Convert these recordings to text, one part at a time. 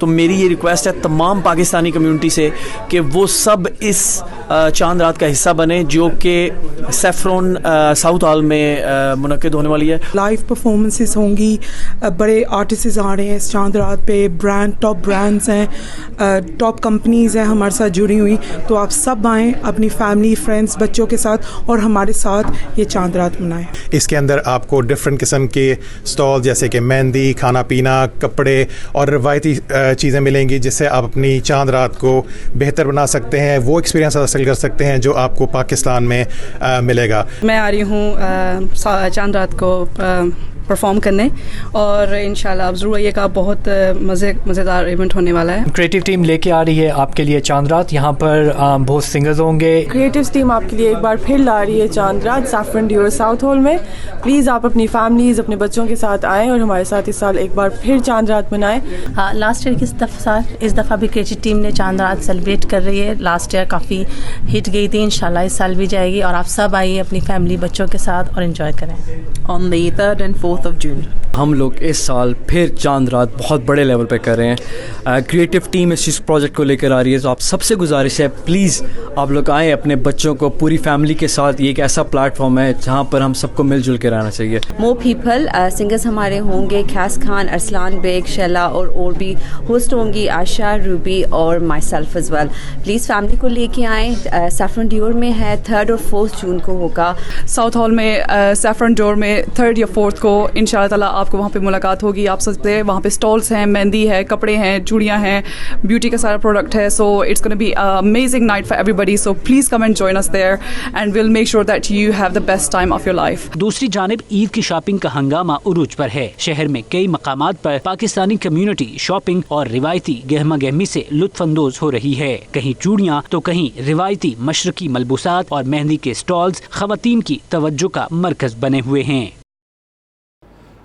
تو میری یہ ریکویسٹ ہے تمام پاکستانی کمیونٹی سے کہ وہ سب اس چاند رات کا حصہ بنے جو کہ سیفرون ساؤتھ ہال میں منعقد ہونے والی ہے. لائیو پرفارمنسز ہوں گی, بڑے آرٹسٹس آ رہے ہیں اس چاند رات پہ, ٹاپ برانڈس ہیں, ٹاپ کمپنیز ہیں ہمارے ساتھ جڑی ہوئی, تو آپ سب آئیں اپنی فیملی فرینڈس بچوں کے ساتھ اور ہمارے ساتھ یہ چاند رات منائیں. اس کے اندر آپ کو ڈفرینٹ قسم کے اسٹال جیسے کہ مہندی, کھانا پینا, کپڑے اور روایتی چیزیں ملیں گی جس سے آپ اپنی چاند رات کو بہتر بنا سکتے ہیں, وہ ایکسپیرینس حاصل کر سکتے ہیں جو آپ کو پاکستان میں ملے گا. میں آ رہی ہوں چاند رات کو پرفارم کرنے, اور انشاءاللہ آپ ضرور آئیے گا, بہت مزیدار ایونٹ ہونے والا ہے. کریٹو ٹیم لے کے آ رہی ہے آپ کے لیے چاند رات, یہاں پر بہت سنگرز ہوں گے. کریٹو ٹیم آپ کے لیے ایک بار پھر لا رہی ہے چاند رات سیفرن ڈیور ساؤتھ ہال میں. پلیز آپ اپنی فیملیز, اپنے بچوں کے ساتھ آئیں اور ہمارے ساتھ اس سال ایک بار پھر چاند رات منائیں. ہاں, لاسٹ ایئر کی اس دفعہ بھی کریٹو ٹیم نے چاند رات سیلیبریٹ کر رہی ہے. لاسٹ ایئر کافی ہٹ گئی تھی, انشاءاللہ اس سال بھی جائے گی, اور آپ سب آئیے اپنی فیملی بچوں کے ساتھ اور انجوائے کریں. آن دی 3rd and 4th of June ہم لوگ اس سال پھر چاند رات بہت بڑے لیول پہ کر رہے ہیں. کریٹو ٹیم اس چیز پروجیکٹ کو لے کر آ رہی ہے, تو آپ سب سے گزارش ہے پلیز آپ لوگ آئیں اپنے بچوں کو پوری فیملی کے ساتھ. یہ ایک ایسا پلیٹ فارم ہے جہاں پر ہم سب کو مل جل کے رہنا چاہیے. مور پیپل سنگرز ہمارے ہوں گے, خاص خان, ارسلان بیگ, شیلا اور بھی ہوسٹ ہوں گی, عائشہ, روبی اور myself as well. Please family کو لے کے آئیں. سیفرن ڈیور میں ہے, 3rd اور 4th جون کو ہوگا. ساؤتھ ہال میں سیفرن ڈور میں 3rd یا 4th کو انشاءاللہ تعالیٰ آپ کو وہاں پہ ملاقات ہوگی. آپ سکتے وہاں پہ اسٹالس ہیں, مہندی ہے, کپڑے ہیں, چوڑیاں ہیں, بیوٹی کا سارا پروڈکٹ ہے. So it's gonna be amazing night for everybody. So please come and join us there and we'll make sure that you have the best time of your life. دوسری جانب عید کی shopping کا ہنگامہ عروج پر ہے. شہر میں کئی مقامات پر پاکستانی کمیونٹی شاپنگ اور روایتی گہما گہمی سے لطف اندوز ہو رہی ہے. کہیں چوڑیاں تو کہیں روایتی مشرقی ملبوسات اور مہندی کے اسٹالز خواتین کی توجہ کا مرکز بنے ہوئے ہیں.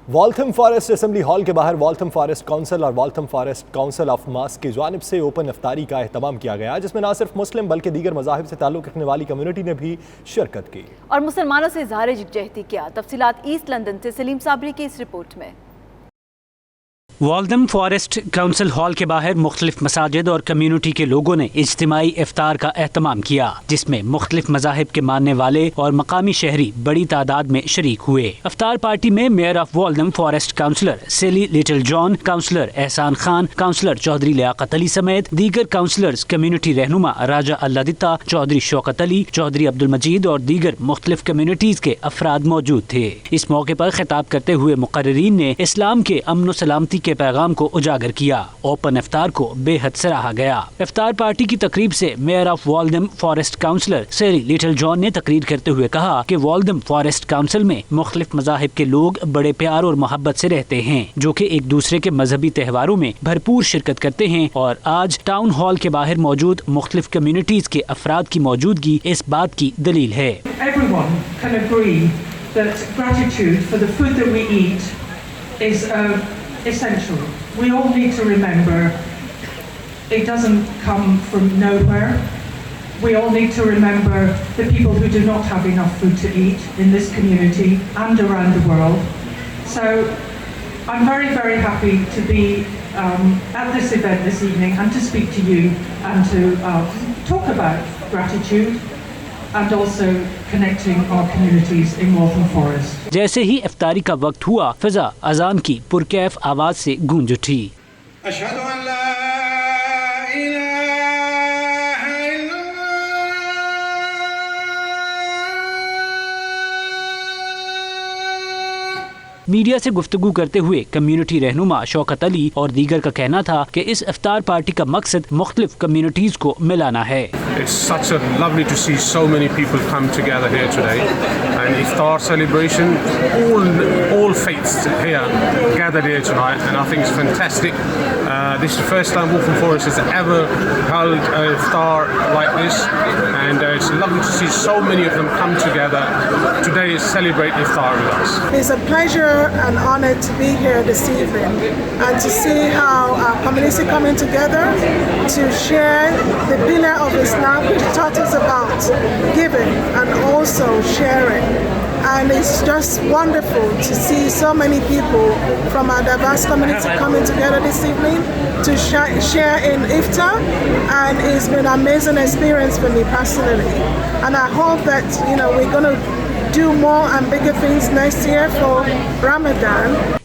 والتھم فارسٹ اسمبلی ہال کے باہر والتھم فارسٹ کونسل اور والتھم فارسٹ کونسل آف ماسک کی جانب سے اوپن افطاری کا اہتمام کیا گیا, جس میں نہ صرف مسلم بلکہ دیگر مذاہب سے تعلق رکھنے والی کمیونٹی نے بھی شرکت کی اور مسلمانوں سے اظہار یکجہتی کیا. تفصیلات ایسٹ لندن سے سلیم صابری کی اس رپورٹ میں. والتھم فارسٹ کونسل ہال کے باہر مختلف مساجد اور کمیونٹی کے لوگوں نے اجتماعی افطار کا اہتمام کیا, جس میں مختلف مذاہب کے ماننے والے اور مقامی شہری بڑی تعداد میں شریک ہوئے. افطار پارٹی میں mayor of Waltham Forest councillor Sally Littlejohn, councillor Ahsan Khan, councillor Chaudhry Liaquat Ali سمیت دیگر کونسلرز, کمیونٹی رہنما راجہ اللہ دتا, چودھری شوکت علی, چودھری عبد المجید اور دیگر مختلف کمیونٹیز کے افراد موجود تھے. اس موقع پر خطاب کرتے ہوئے مقررین نے اسلام کے امن و سلامتی کے پیغام کو اجاگر کیا. اوپن افطار کو بے حد سراہا گیا. افطار پارٹی کی تقریب سے mayor of Waltham Forest councillor Sally Littlejohn نے تقریر کرتے ہوئے کہا کہ والتھم فارسٹ کونسل میں مختلف مذاہب کے لوگ بڑے پیار اور محبت سے رہتے ہیں, جو کہ ایک دوسرے کے مذہبی تہواروں میں بھرپور شرکت کرتے ہیں, اور آج ٹاؤن ہال کے باہر موجود مختلف کمیونٹیز کے افراد کی موجودگی اس بات کی دلیل ہے. Everyone can agree that gratitude for the food that we eat is essential. We all need to remember it doesn't come from nowhere. We all need to remember the people who do not have enough food to eat in this community and around the world. So I'm very, very happy to be at this event this evening and to speak to you and to talk about gratitude and also connecting our communities in Waltham Forest. جیسے ہی افطاری کا وقت ہوا, فضا اذان کی پرکیف آواز سے گونج اٹھی. اشہد ان لا الہ الا میڈیا سے گفتگو کرتے ہوئے کمیونٹی رہنما شوکت علی اور دیگر کا کہنا تھا کہ اس افطار پارٹی کا مقصد مختلف کمیونٹیز کو ملانا ہے. It's such a lovely to see so many people come together here today, and iftar celebration, all faiths here gathered here tonight, and I think it's fantastic. This is the first time Waltham Forest has ever held an iftar like this, and it's lovely to see so many of them come together today to celebrate iftar with us. It's a pleasure and honor to be here this evening and to see how our community coming together to share the pillar of Islam, which taught us about giving and also sharing. And it's just wonderful to see so many people from our diverse community coming together this evening to share in iftar, and it's been an amazing experience for me personally. And I hope that we're going to do more and bigger things next year for Ramadan.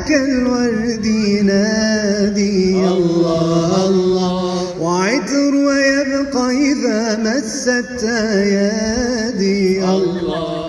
كالورد ينادي الله الله وعطر ويبقى إذا مست أيادي الله।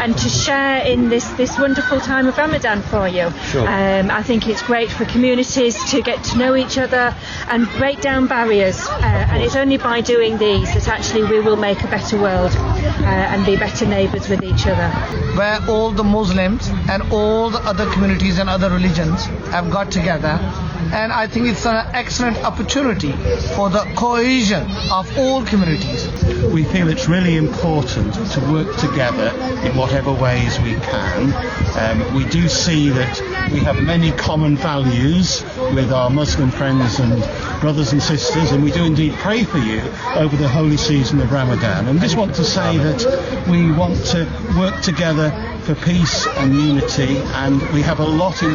And to share in this wonderful time of Ramadan for you. Sure. I think it's great for communities to get to know each other and break down barriers. And it's only by doing these that actually we will make a better world and be better neighbours with each other. Where all the Muslims and all the other communities and other religions have got together. And I think it's an excellent opportunity for the cohesion of all communities. We feel it's really important to work together in whatever ways we can. We do see that we have many common values with our Muslim friends and brothers and sisters, and we do indeed pray for you over the holy season of Ramadan. And just want to say that we want to work together for peace and unity, and we have a lot in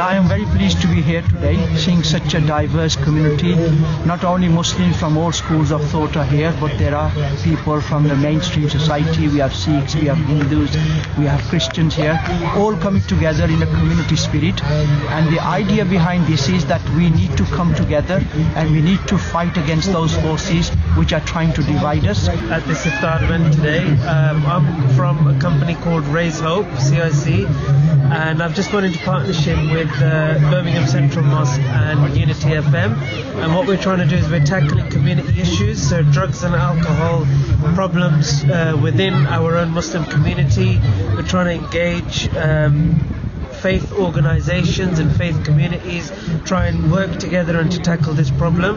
I am very pleased to be here today, seeing such a diverse community. Not only Muslims from all schools of thought are here, but there are people from the mainstream society. We have Sikhs, we have Hindus, we have Christians here, all coming together in a community spirit. And the idea behind this is that we need to come together and we need to fight against those forces which are trying to divide us. At this iftar event today, I'm from a company called Raise Hope, CIC, and I've just gone into partnership with Birmingham Central Mosque and Unity FM, and what we're trying to do is we're tackling community issues, so drugs and alcohol problems within our own Muslim community. We're trying to engage faith organizations and faith communities, try and work together and to tackle this problem.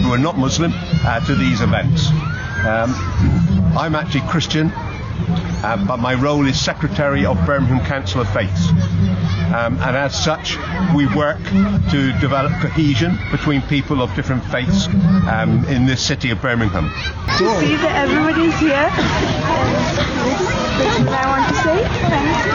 who are not Muslim to these events. I'm actually Christian, but my role is Secretary of Birmingham Council of Faiths. And as such, we work to develop cohesion between people of different faiths in this city of Birmingham. To see that everybody is here, that's what I want to say. Thank you.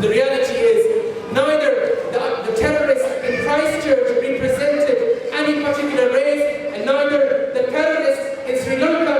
The reality is neither the terrorists in Christchurch represented any particular race and neither the terrorists in Sri Lanka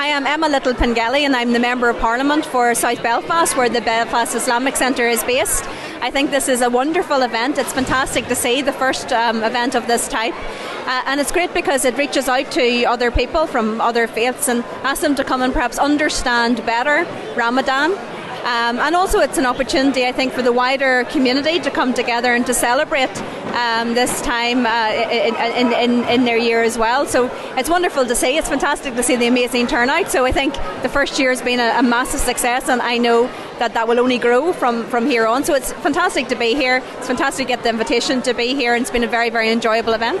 I am Emma Little Pengelly and I'm the Member of Parliament for South Belfast, where the Belfast Islamic Centre is based. I think this is a wonderful event. It's fantastic to see the first event of this type. And it's great because it reaches out to other people from other faiths and asks them to come and perhaps understand better Ramadan. And also it's an opportunity, I think, for the wider community to come together and to celebrate this time in their year as well. So it's wonderful to see. It's fantastic to see the amazing turnout. So I think the first year has been a massive success, and I know that will only grow from here on. So it's fantastic to be here. It's fantastic to get the invitation to be here, and it's been a very, very enjoyable event.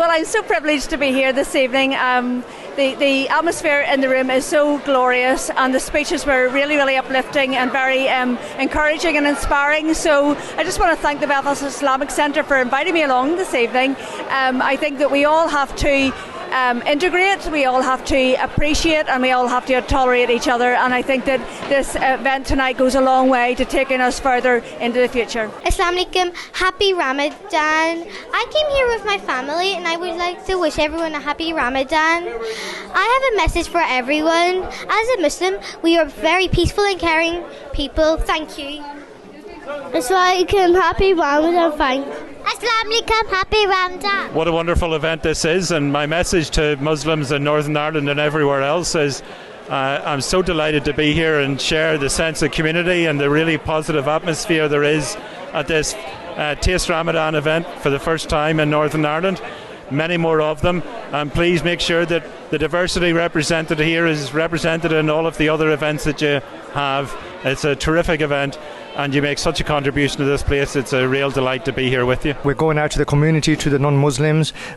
Well, I'm so privileged to be here this evening. The atmosphere in the room is so glorious, and the speeches were really, really uplifting and very encouraging and inspiring. So I just want to thank the Belfast Islamic Centre for inviting me along this evening. I think that we all have to integrate, we all have to appreciate, and we all have to tolerate each other. And I think that this event tonight goes a long way to taking us further into the future. Assalamu alaikum, happy Ramadan. I came here with my family and I would like to wish everyone a happy Ramadan. I have a message for everyone. As a Muslim, we are very peaceful and caring people. Thank you. Assalamu alaikum, happy Ramadan. Thanks. Assalamu alaikum, happy Ramadan. What a wonderful event this is, and my message to Muslims in Northern Ireland and everywhere else is I'm so delighted to be here and share the sense of community and the really positive atmosphere there is at this Taste Ramadan event for the first time in Northern Ireland. Many more of them, and please make sure that the diversity represented here is represented in all of the other events that you have. It's a terrific event and you make such a contribution to this place. It's a real delight to be here with you. We're going out to the community, to the non-Muslims,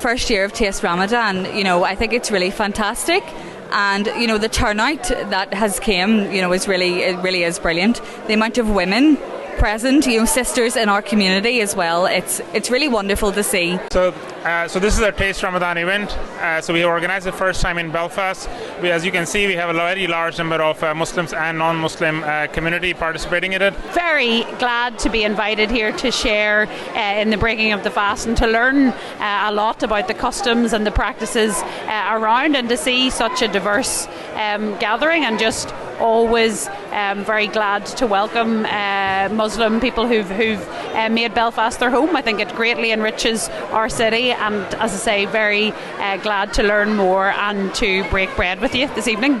First year of Taste Ramadan, you know, I think it's really fantastic, and you know the turnout that has came, you know, it really is brilliant. The amount of women present, sisters in our community as well. It's really wonderful to see. So this is our Taste Ramadan event. So we organized the first time in Belfast. As you can see, we have a very large number of Muslims and non-Muslim community participating in it. Very glad to be invited here to share in the breaking of the fast and to learn a lot about the customs and the practices around, and to see such a diverse gathering, and just always very glad to welcome Muslim people who've made Belfast their home. I think it greatly enriches our city, and as I say, very glad to learn more and to break bread with you this evening.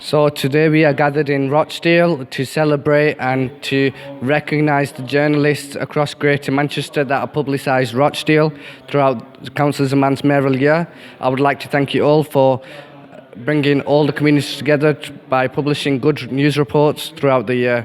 So today we are gathered in Rochdale to celebrate and to recognise the journalists across Greater Manchester that have publicised Rochdale throughout the Council Zaman's mayoral year. I would like to thank you all for bringing all the communities together by publishing good news reports throughout the year.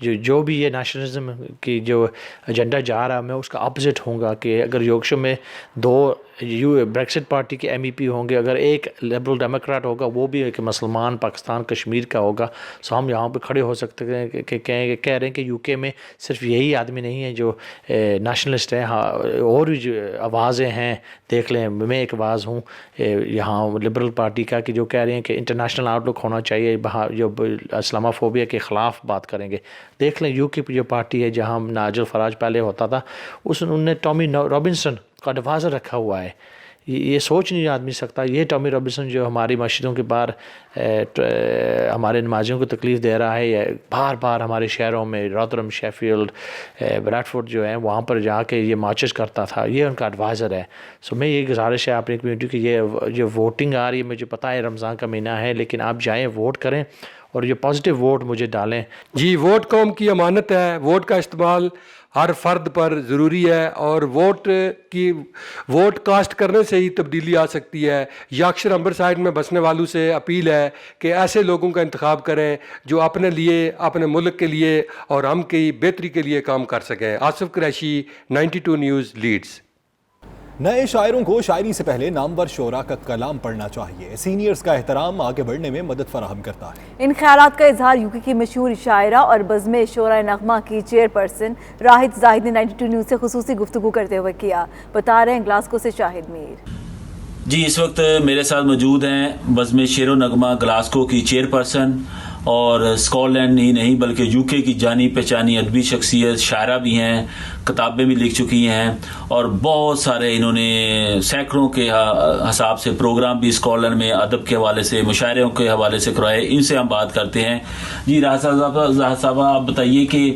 جو بھی یہ nationalism کی جو agenda جا رہا ہے میں اس کا اپوزٹ ہوں گا کہ اگر یورکشائر میں 2 بریکسٹ پارٹی کے MP ہوں گے, اگر ایک لبرل ڈیموکریٹ ہوگا وہ بھی ایک مسلمان پاکستان کشمیر کا ہوگا, سو ہم یہاں پہ کھڑے ہو سکتے ہیں کہ کہہ رہے ہیں کہ UK میں صرف یہی آدمی نہیں ہے جو نیشنلسٹ ہے, ہاں اور بھی جو آوازیں ہیں دیکھ لیں, میں ایک آواز ہوں یہاں لبرل پارٹی کا کہ جو کہہ رہے ہیں کہ انٹرنیشنل آؤٹ لک ہونا چاہیے, جو اسلامہ فوبیا کے خلاف بات کریں گے. دیکھ لیں UK جو پارٹی ہے جہاں ناجل فراج پہلے ہوتا تھا, انہوں نے ٹامی رابنسن کا ایڈوائزر رکھا ہوا ہے. یہ سوچ نہیں آدمی سکتا, یہ ٹامی رابنسن جو ہماری مسجدوں کے باہر ہمارے نمازیوں کو تکلیف دے رہا ہے, بار بار ہمارے شہروں میں رادرم, شیفیلڈ, بریڈفورڈ جو ہیں وہاں پر جا کے یہ مارچز کرتا تھا, یہ ان کا ایڈوائزر ہے. سو میں یہ گزارش ہے اپنی کمیونٹی کی, یہ جو ووٹنگ آ رہی ہے مجھے پتہ ہے رمضان کا مہینہ ہے, لیکن آپ جائیں ووٹ کریں اور یہ پازیٹیو ووٹ مجھے ڈالیں. جی ووٹ قوم کی امانت ہے, ووٹ کا استعمال ہر فرد پر ضروری ہے, اور ووٹ کاسٹ کرنے سے ہی تبدیلی آ سکتی ہے. یارکشائر امبر سائڈ میں بسنے والوں سے اپیل ہے کہ ایسے لوگوں کا انتخاب کریں جو اپنے لیے, اپنے ملک کے لیے اور ہم کی بہتری کے لیے کام کر سکیں. Asif Qureshi, 92 news, Leeds. نئے شاعروں کو شاعری سے پہلے نامور شعراء کا کلام پڑھنا چاہیے. سینئرز کا احترام آگے بڑھنے میں مدد فراہم کرتا ہے. ان خیالات کا اظہار UK کی مشہور شاعرہ اور بزم شعراء نغمہ کی چیئرپرسن راحت زاہد نے 92 نیوز سے خصوصی گفتگو کرتے ہوئے کیا. بتا رہے ہیں گلاسکو سے شاہد میر. جی اس وقت میرے ساتھ موجود ہیں بزم شعر و نغمہ گلاسکو کی چیئرپرسن اور اسکاٹ لینڈ ہی نہیں بلکہ UK کی جانی پہچانی ادبی شخصیت, شاعرہ بھی ہیں, کتابیں بھی لکھ چکی ہیں اور بہت سارے انہوں نے سینکڑوں کے حساب سے پروگرام بھی اسکاٹ لینڈ میں ادب کے حوالے سے, مشاعروں کے حوالے سے کرائے. ان سے ہم بات کرتے ہیں. جی راحت صاحبہ آپ بتائیے کہ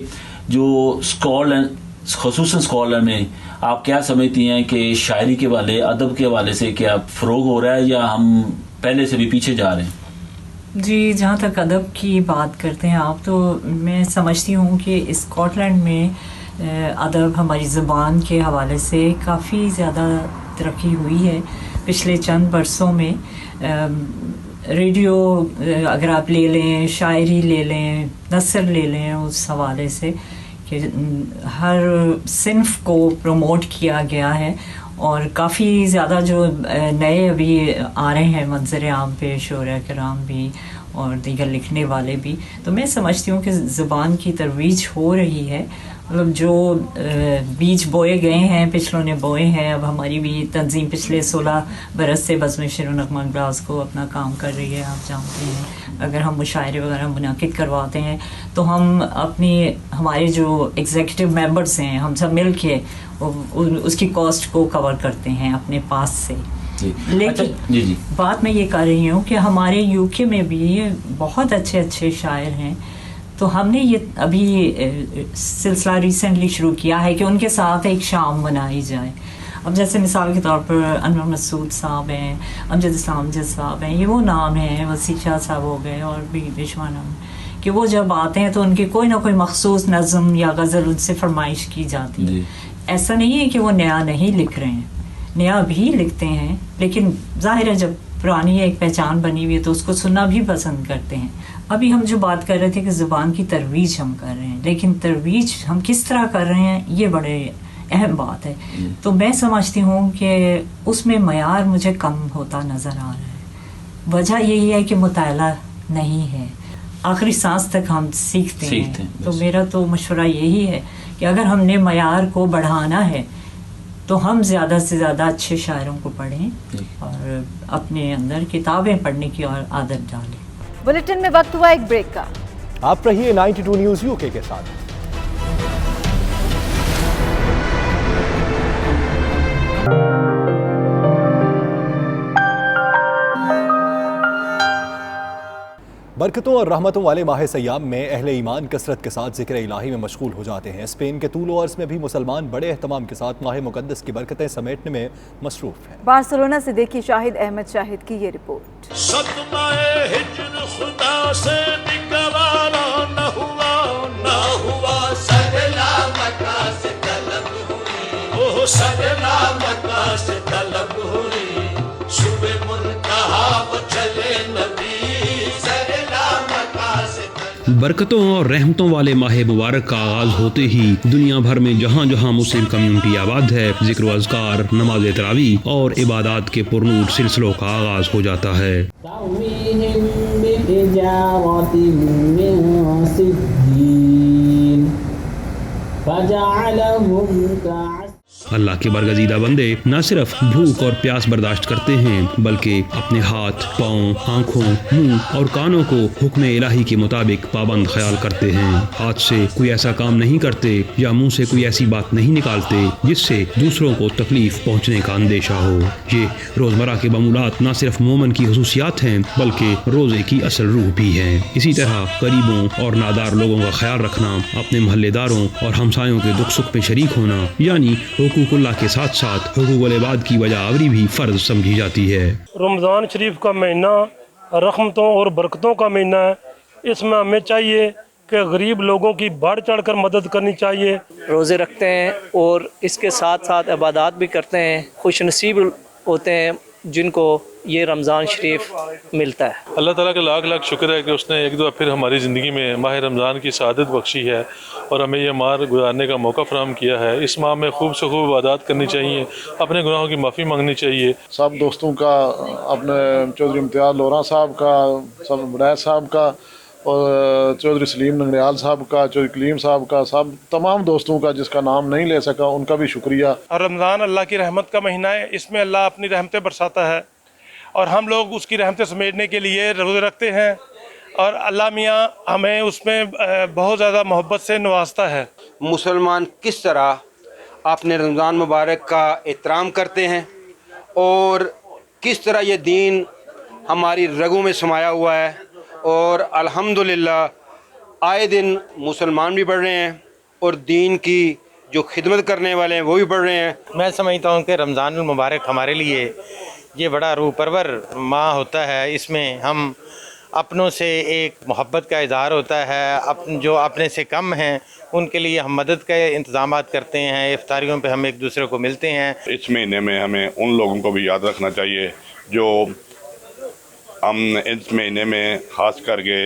جو اسکاٹ لینڈ خصوصاً اسکاٹ لینڈ میں آپ کیا سمجھتی ہیں کہ شاعری کے حوالے, ادب کے حوالے سے کیا فروغ ہو رہا ہے یا ہم پہلے سے بھی پیچھے جا رہے ہیں؟ جی جہاں تک ادب کی بات کرتے ہیں آپ, تو میں سمجھتی ہوں کہ اسکاٹ لینڈ میں ادب ہماری زبان کے حوالے سے کافی زیادہ ترقی ہوئی ہے پچھلے چند برسوں میں. ریڈیو اگر آپ لے لیں, شاعری لے لیں, نثر لے لیں, اس حوالے سے کہ ہر صنف کو پروموٹ کیا گیا ہے اور کافی زیادہ جو نئے ابھی آ رہے ہیں منظر عام پہ, شعراء کرام بھی اور دیگر لکھنے والے بھی. تو میں سمجھتی ہوں کہ زبان کی ترویج ہو رہی ہے. مطلب جو بیج بوئے گئے ہیں پچھلوں نے بوئے ہیں, اب ہماری بھی تنظیم پچھلے 16 برس سے بزم شعر و نغمہ گلاسکو اپنا کام کر رہی ہے. آپ جانتے ہیں اگر ہم مشاعرے وغیرہ منعقد کرواتے ہیں تو ہم ہمارے جو ایگزیکٹو ممبرس ہیں ہم سب مل کے اس کی کاسٹ کو کور کرتے ہیں اپنے پاس سے. لیکن بات میں یہ کر رہی ہوں کہ ہمارے UK میں بھی بہت اچھے شاعر ہیں, تو ہم نے یہ ابھی سلسلہ ریسنٹلی شروع کیا ہے کہ ان کے ساتھ ایک شام منائی جائے. اب جیسے مثال کے طور پر انور مسعود صاحب ہیں, امجد اسلام امجد صاحب ہیں, یہ وہ نام ہیں, وسیع شاہ صاحب ہو گئے اور بھی بیشمار نام, کہ وہ جب آتے ہیں تو ان کی کوئی نہ کوئی مخصوص نظم یا غزل ان سے فرمائش کی جاتی ہے. ایسا نہیں ہے کہ وہ نیا نہیں لکھ رہے ہیں, نیا بھی لکھتے ہیں, لیکن ظاہر ہے جب پرانی ایک پہچان بنی ہوئی ہے تو اس کو سننا بھی پسند کرتے ہیں. ابھی ہم جو بات کر رہے تھے کہ زبان کی ترویج ہم کر رہے ہیں, لیکن ترویج ہم کس طرح کر رہے ہیں یہ بڑے اہم بات ہے. تو میں سمجھتی ہوں کہ اس میں معیار مجھے کم ہوتا نظر آ رہا ہے. وجہ یہی ہے کہ مطالعہ نہیں ہے, آخری سانس تک ہم سیکھتے ہیں. تو میرا تو مشورہ یہی ہے کہ اگر ہم نے معیار کو بڑھانا ہے تو ہم زیادہ سے زیادہ اچھے شاعروں کو پڑھیں اور اپنے اندر کتابیں پڑھنے کی اور عادت ڈالیں. بلیٹن میں وقت ہوا ایک بریک کا. آپ رہیے 92 نیوز UK کے ساتھ. برکتوں اور رحمتوں والے ماہ سیام میں اہل ایمان کثرت کے ساتھ ذکر الہی میں مشغول ہو جاتے ہیں. اسپین کے طول و عرض میں بھی مسلمان بڑے اہتمام کے ساتھ ماہ مقدس کی برکتیں سمیٹنے میں مصروف ہیں. بارسلونا سے دیکھی شاہد احمد شاہد کی یہ رپورٹ. برکتوں اور رحمتوں والے ماہ مبارک کا آغاز ہوتے ہی دنیا بھر میں جہاں جہاں مسلم کمیونٹی آباد ہے، ذکر و اذکار، نماز تراویح اور عبادات کے پرنور سلسلوں کا آغاز ہو جاتا ہے۔ اللہ کے برگزیدہ بندے نہ صرف بھوک اور پیاس برداشت کرتے ہیں بلکہ اپنے ہاتھ، پاؤں، آنکھوں، منہ اور کانوں کو حکم الہی کے مطابق پابند خیال کرتے ہیں۔ ہاتھ سے کوئی ایسا کام نہیں کرتے یا منہ سے کوئی ایسی بات نہیں نکالتے جس سے دوسروں کو تکلیف پہنچنے کا اندیشہ ہو۔ یہ روزمرہ کے معمولات نہ صرف مومن کی خصوصیات ہیں بلکہ روزے کی اصل روح بھی ہیں۔ اسی طرح غریبوں اور نادار لوگوں کا خیال رکھنا، اپنے محلے داروں اور ہمسایوں کے دکھ سکھ میں شریک ہونا، یعنی حقوق اللہ کے ساتھ ساتھ حقوق العباد کی وجہ آوری بھی فرض سمجھی جاتی ہے۔ رمضان شریف کا مہینہ رحمتوں اور برکتوں کا مہینہ ہے، اس میں ہمیں چاہیے کہ غریب لوگوں کی بڑھ چڑھ کر مدد کرنی چاہیے۔ روزے رکھتے ہیں اور اس کے ساتھ ساتھ عبادات بھی کرتے ہیں، خوش نصیب ہوتے ہیں جن کو یہ رمضان شریف ملتا ہے۔ اللہ تعالیٰ کا لاکھ لاکھ شکر ہے کہ اس نے ایک دفعہ پھر ہماری زندگی میں ماہ رمضان کی سعادت بخشی ہے اور ہمیں یہ ماہ گزارنے کا موقع فراہم کیا ہے۔ اس ماہ میں خوب سے خوب عبادات کرنی چاہیے، اپنے گناہوں کی معافی مانگنی چاہیے۔ سب دوستوں کا، اپنے چودھری امتیاز لورا صاحب کا، سب منیر صاحب کا اور چودھری سلیم ننگریال صاحب کا، چودھری کلیم صاحب کا، سب تمام دوستوں کا جس کا نام نہیں لے سکا ان کا بھی شکریہ۔ رمضان اللہ کی رحمت کا مہینہ ہے، اس میں اللہ اپنی رحمتیں برساتا ہے اور ہم لوگ اس کی رحمتیں سمیٹنے کے لیے روزے رکھتے ہیں اور اللہ میاں ہمیں اس میں بہت زیادہ محبت سے نوازتا ہے۔ مسلمان کس طرح اپنے رمضان مبارک کا احترام کرتے ہیں اور کس طرح یہ دین ہماری رگوں میں سمایا ہوا ہے، اور الحمدللہ آئے دن مسلمان بھی بڑھ رہے ہیں اور دین کی جو خدمت کرنے والے ہیں وہ بھی بڑھ رہے ہیں۔ میں سمجھتا ہوں کہ رمضان المبارک ہمارے لیے یہ بڑا روح پرور ماہ ہوتا ہے، اس میں ہم اپنوں سے ایک محبت کا اظہار ہوتا ہے، جو اپنے سے کم ہیں ان کے لیے ہم مدد کے انتظامات کرتے ہیں، افطاریوں پہ ہم ایک دوسرے کو ملتے ہیں۔ اس مہینے میں ہمیں ان لوگوں کو بھی یاد رکھنا چاہیے جو ہم اس مہینے میں خاص کر کے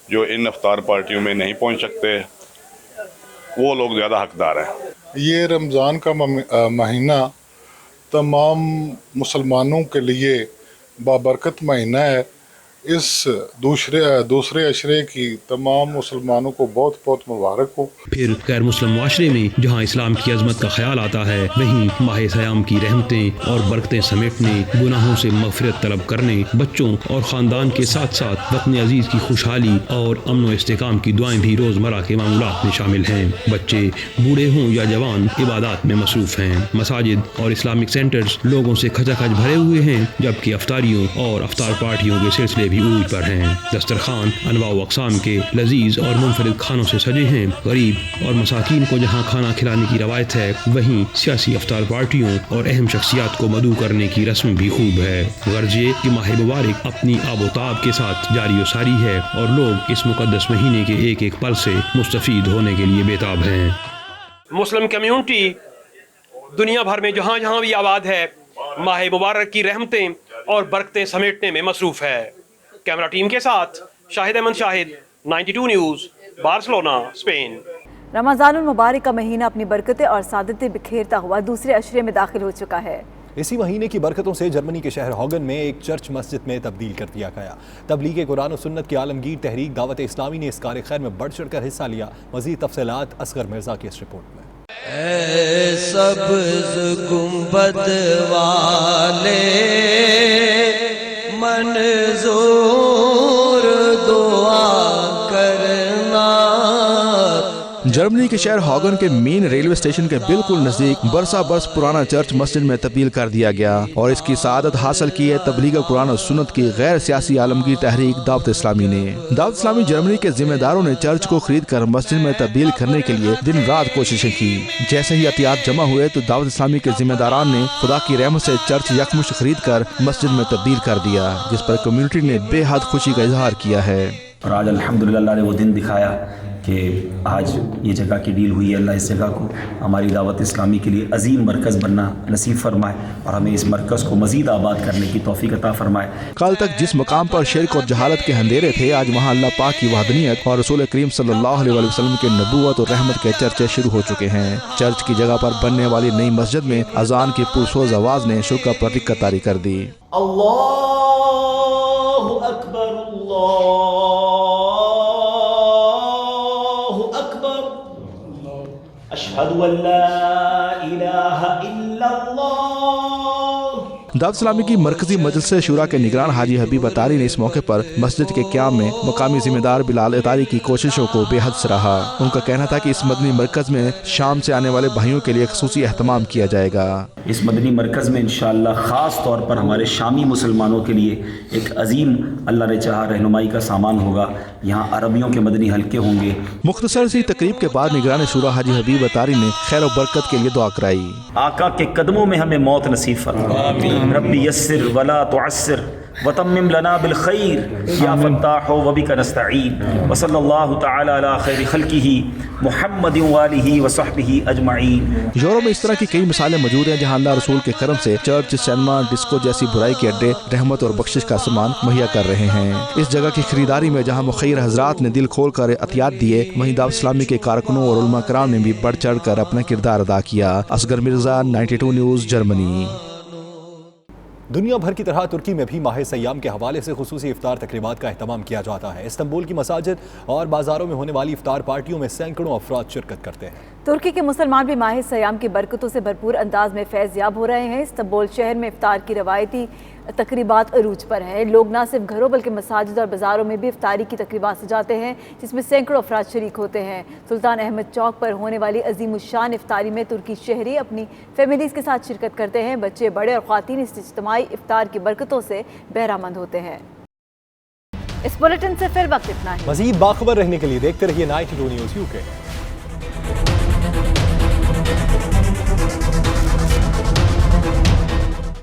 جو ان افطار پارٹیوں میں نہیں پہنچ سکتے، وہ لوگ زیادہ حقدار ہیں۔ یہ رمضان کا مہینہ تمام مسلمانوں کے لیے بابرکت مہینہ ہے۔ اس دوسرے عشرے کی تمام مسلمانوں کو بہت بہت مبارک ہو۔ پھر غیر مسلم معاشرے میں جہاں اسلام کی عظمت کا خیال آتا ہے، وہیں ماہ سیام کی رحمتیں اور برکتیں سمیٹنے، گناہوں سے مغفرت طلب کرنے، بچوں اور خاندان کے ساتھ ساتھ وطن عزیز کی خوشحالی اور امن و استحکام کی دعائیں بھی روزمرہ کے معمولات میں شامل ہیں۔ بچے، بوڑھے ہوں یا جوان، عبادات میں مصروف ہیں۔ مساجد اور اسلامک سینٹرز لوگوں سے کھچا کھچ بھرے ہوئے ہیں، جبکہ افطاریوں اور افطار پارٹیوں کے سلسلے بھی عروج پر ہیں۔ دسترخوان انواع و اقسام کے لذیذ اور منفرد کھانوں سے سجے ہیں۔ غریب اور مساکین کو جہاں کھانا کھلانے کی روایت ہے، وہیں سیاسی افطار پارٹیوں اور اہم شخصیات کو مدعو کرنے کی رسم بھی خوب ہے۔ غرض یہ کہ ماہ مبارک اپنی آب و تاب کے ساتھ جاری و ساری ہے اور لوگ اس مقدس مہینے کے ایک ایک پل سے مستفید ہونے کے لیے بیتاب ہیں۔ مسلم کمیونٹی دنیا بھر میں جہاں جہاں بھی آباد ہے، ماہ مبارک کی رحمتیں اور برکتیں سمیٹنے میں مصروف ہے۔ کیمرہ ٹیم کے ساتھ شاہد احمد شاہد، 92 نیوز، بارسلونا، اسپین۔ رمضان المبارک کا مہینہ اپنی برکتیں اور سعادتیں بکھیرتا ہوا دوسرے عشرے میں داخل ہو چکا ہے۔ اسی مہینے کی برکتوں سے جرمنی کے شہر ہاگن میں ایک چرچ مسجد میں تبدیل کر دیا گیا۔ تبلیغ قرآن و سنت کی عالمگیر تحریک دعوت اسلامی نے اس کار خیر میں بڑھ چڑھ کر حصہ لیا۔ مزید تفصیلات اصغر مرزا کی اس رپورٹ میں۔ اے سبز گنبد والے منظور دعا کرنا۔ جرمنی کے شہر ہاگن کے مین ریلوے اسٹیشن کے بالکل نزدیک برسا برس پرانا چرچ مسجد میں تبدیل کر دیا گیا اور اس کی سعادت حاصل کی ہے تبلیغ قرآن و سنت کی غیر سیاسی عالمگیر تحریک دعوت اسلامی نے۔ دعوت اسلامی جرمنی کے ذمہ داروں نے چرچ کو خرید کر مسجد میں تبدیل کرنے کے لیے دن رات کوششیں کی۔ جیسے ہی احتیاط جمع ہوئے تو دعوت اسلامی کے ذمہ داران نے خدا کی رحمت سے چرچ یکمشت خرید کر مسجد میں تبدیل کر دیا، جس پر کمیونٹی نے بے حد خوشی کا اظہار کیا ہے۔ اور آج الحمدللہ اللہ نے وہ دن دکھایا کہ آج یہ جگہ کی ڈیل ہوئی ہے. اللہ اس جگہ کو ہماری دعوت اسلامی کے لیے عظیم مرکز بننا نصیب فرمائے اور ہمیں اس مرکز کو مزید آباد کرنے کی توفیق عطا فرمائے. کل تک جس مقام پر شرک اور جہالت کے اندھیرے تھے، آج وہاں اللہ پاک کی وحدانیت اور رسول کریم صلی اللہ علیہ وسلم کے نبوت اور رحمت کے چرچے شروع ہو چکے ہیں. چرچ کی جگہ پر بننے والی نئی مسجد میں اذان کی پرسوز آواز نے شرکا پر رکت طاری کر دی. اللہ اکبر اللہ اکبر اشہد ان لا الہ الا اللہ. دعوت اسلامی کی مرکزی مجلس شورا کے نگران حاجی حبیب اطاری نے اس موقع پر مسجد کے قیام میں مقامی ذمہ دار بلال اطاری کی کوششوں کو بے حد سراہا. ان کا کہنا تھا کہ اس مدنی مرکز میں شام سے آنے والے بھائیوں کے لیے خصوصی اہتمام کیا جائے گا. اس مدنی مرکز میں انشاءاللہ خاص طور پر ہمارے شامی مسلمانوں کے لیے ایک عظیم اللہ نے چاہا رہنمائی کا سامان ہوگا. یہاں عربیوں کے مدنی حلقے ہوں گے. مختصر سی تقریب کے بعد نگران شورا حاجی حبیب اطاری نے خیر و برکت کے لیے دعا کرائی. آقا کے قدموں میں ہمیں موت نصیب فرما. ربی یسر ولا تعسر وتمم لنا بالخیر یا فتاح وبک نستعین وصلی اللہ تعالی علی خیر خلقہ محمد وآلہ وصحبہ اجمعین. یورپ میں اس طرح کی کئی مثالیں موجود ہیں جہاں اللہ رسول کے کرم سے چرچ، سینما، ڈسکو جیسی برائی کے اڈے رحمت اور بخشش کا سامان مہیا کر رہے ہیں. اس جگہ کی خریداری میں جہاں مخیر حضرات نے دل کھول کر عطیات دیے، وہیں دعوت اسلامی کے کارکنوں اور علماء کرام نے بھی بڑھ چڑھ کر اپنا کردار ادا کیا. اصغر مرزا، 92 نیوز، جرمنی. دنیا بھر کی طرح ترکی میں بھی ماہ سیام کے حوالے سے خصوصی افطار تقریبات کا اہتمام کیا جاتا ہے. استنبول کی مساجد اور بازاروں میں ہونے والی افطار پارٹیوں میں سینکڑوں افراد شرکت کرتے ہیں. ترکی کے مسلمان بھی ماہ سیام کی برکتوں سے بھرپور انداز میں فیض یاب ہو رہے ہیں. استنبول شہر میں افطار کی روایتی تقریبات عروج پر ہیں. لوگ نہ صرف گھروں بلکہ مساجد اور بازاروں میں بھی افطاری کی تقریبات سجاتے ہیں جس میں سینکڑوں افراد شریک ہوتے ہیں. سلطان احمد چوک پر ہونے والی عظیم الشان افطاری میں ترکی شہری اپنی فیملیز کے ساتھ شرکت کرتے ہیں. بچے، بڑے اور خواتین اس اجتماعی افطار کی برکتوں سے بہرہ مند ہوتے ہیں. اس بلیٹن سے فی الوقت اتنا ہے. مزید باخبر رہنے کے لیے دیکھتے رہیے 92 نیوز UK.